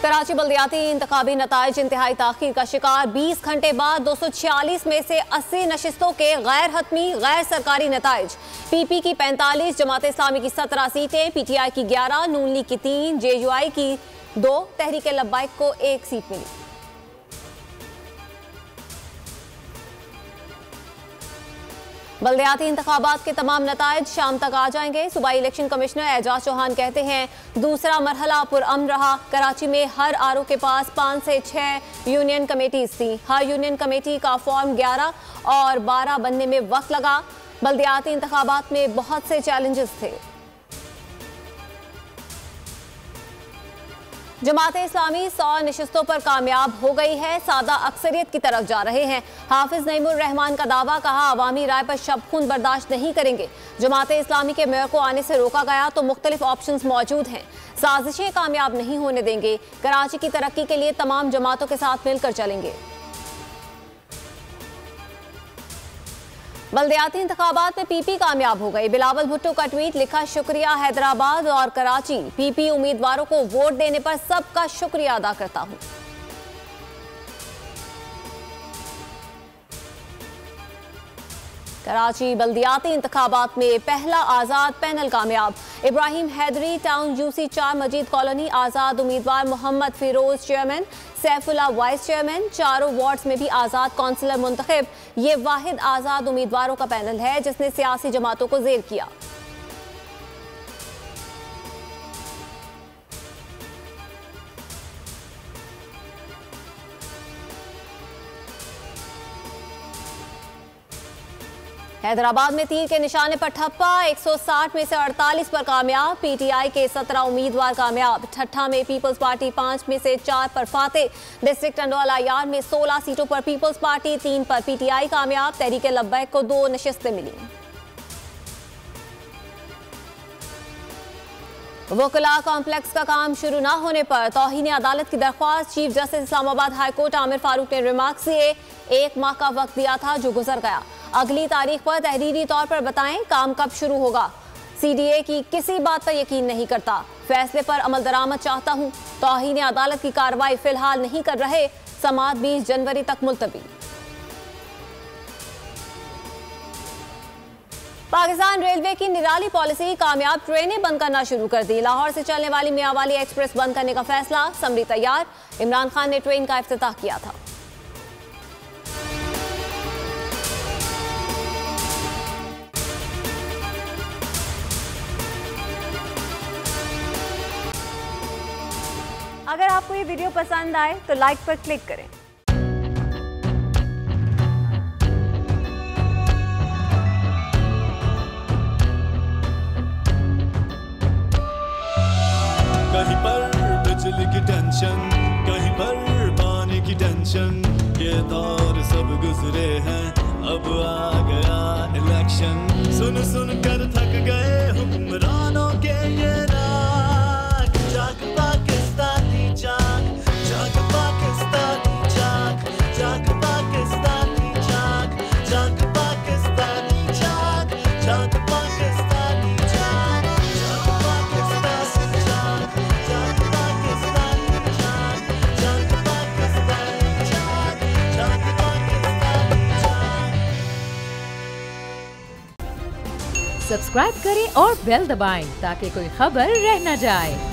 कराची बल्दियाती इंतखाबी नताइज इंतहाई ताखीर का शिकार। 20 घंटे बाद 246 में से 80 नशिस्तों के गैर हतमी गैर सरकारी नताइज। PP की 45, जमात इस्लामी की 17 सीटें, PTI की 11, नून लीग की 3, JUI की 2, तहरीक लब्बाइक को 1 सीट मिली। बल्दियाती इंतखाबात के तमाम नताइज शाम तक आ जाएंगे। सूबाई इलेक्शन कमिश्नर एजाज चौहान कहते हैं दूसरा मरहला पुरअमन रहा। कराची में हर RO के पास 5 से 6 यूनियन कमेटीज थी। हर यूनियन कमेटी का फॉर्म 11 और 12 बनने में वक्त लगा। बल्दियाती इंतखाबात में बहुत से चैलेंजेस थे। जमात इस्लामी 100 नशिस्तों पर कामयाब हो गई है, सादा अक्सरियत की तरफ जा रहे हैं। हाफिज नईमुर रहमान का दावा, कहा अवामी राय पर शब खून बर्दाश्त नहीं करेंगे। जमात इस्लामी के मेयर को आने से रोका गया तो मुख्तलिफ ऑप्शंस मौजूद हैं, साजिशें कामयाब नहीं होने देंगे। कराची की तरक्की के लिए तमाम जमातों के साथ मिलकर चलेंगे। बल्दियाती इंतखाबात में PP कामयाब हो गई। बिलावल भुट्टो का ट्वीट, लिखा शुक्रिया हैदराबाद और कराची, PP उम्मीदवारों को वोट देने पर सबका शुक्रिया अदा करता हूं। कराची बल्दियाती इंतखाबात में पहला आज़ाद पैनल कामयाब। Ibrahim Haideri town UC 4 Majeed colony आज़ाद उम्मीदवार, Mohammad Firoz chairman, Saifullah vice chairman. चारों वार्ड्स में भी आज़ाद कौंसलर मुंतखब। ये वाहिद आज़ाद उम्मीदवारों का पैनल है जिसने सियासी जमातों को ज़ेर किया। हैदराबाद में तीर के निशाने पर ठप्पा, 160 में से 48 पर कामयाब। PTI के 17 उम्मीदवार कामयाब। ठट्ठा में पीपल्स पार्टी 5 में से 4 पर फाते। डिस्ट्रिक्ट अंडोला यार्ड में 16 सीटों पर पीपल्स पार्टी, 3 पर PTI कामयाब। तहरीक लब्बैक को 2 नशिस्तें मिली। वकला कॉम्प्लेक्स का काम शुरू न होने पर तौहीन अदालत की दरख्वास्त। Chief justice Islamabad high court Aamir Farooq ने रिमार्क्स दिए, 1 माह का वक्त दिया था जो गुजर गया। अगली तारीख पर तहरीरी तौर पर बताएं काम कब शुरू होगा। CDA की किसी बात पर यकीन नहीं करता, फैसले पर अमल दरामद चाहता हूं। तौहीन अदालत की कार्रवाई फिलहाल नहीं कर रहे, समाअत 20 जनवरी तक मुलतवी। पाकिस्तान रेलवे की निराली पॉलिसी, कामयाब ट्रेनें बंद करना शुरू कर दी। लाहौर से चलने वाली मियांवाली एक्सप्रेस बंद करने का फैसला, समरी तैयार। इमरान खान ने ट्रेन का इफ्तिताह किया था। अगर आपको ये वीडियो पसंद आए तो लाइक पर क्लिक करें। कहीं पर बिजली की टेंशन, कहीं पर पानी की टेंशन, ये दौर सब गुजरे हैं, अब आ गया इलेक्शन। सुन सुन कर थक गए हुक्मरानों के ये राग, जाग पाकिस्तानी जाग, जाग पाकिस्तानी जाग, जाग पाकिस्तानी जाग, जाग पाकिस्तानी जाग, जाग पाकिस्तानी जाग, जाग पाकिस्तानी जाग, जाग पाकिस्तानी जाग, जाग पाकिस्तानी जाग, जाग पाकिस्तानी जाग। सब्सक्राइब करें और बेल दबाएं ताकि कोई खबर रह न जाए।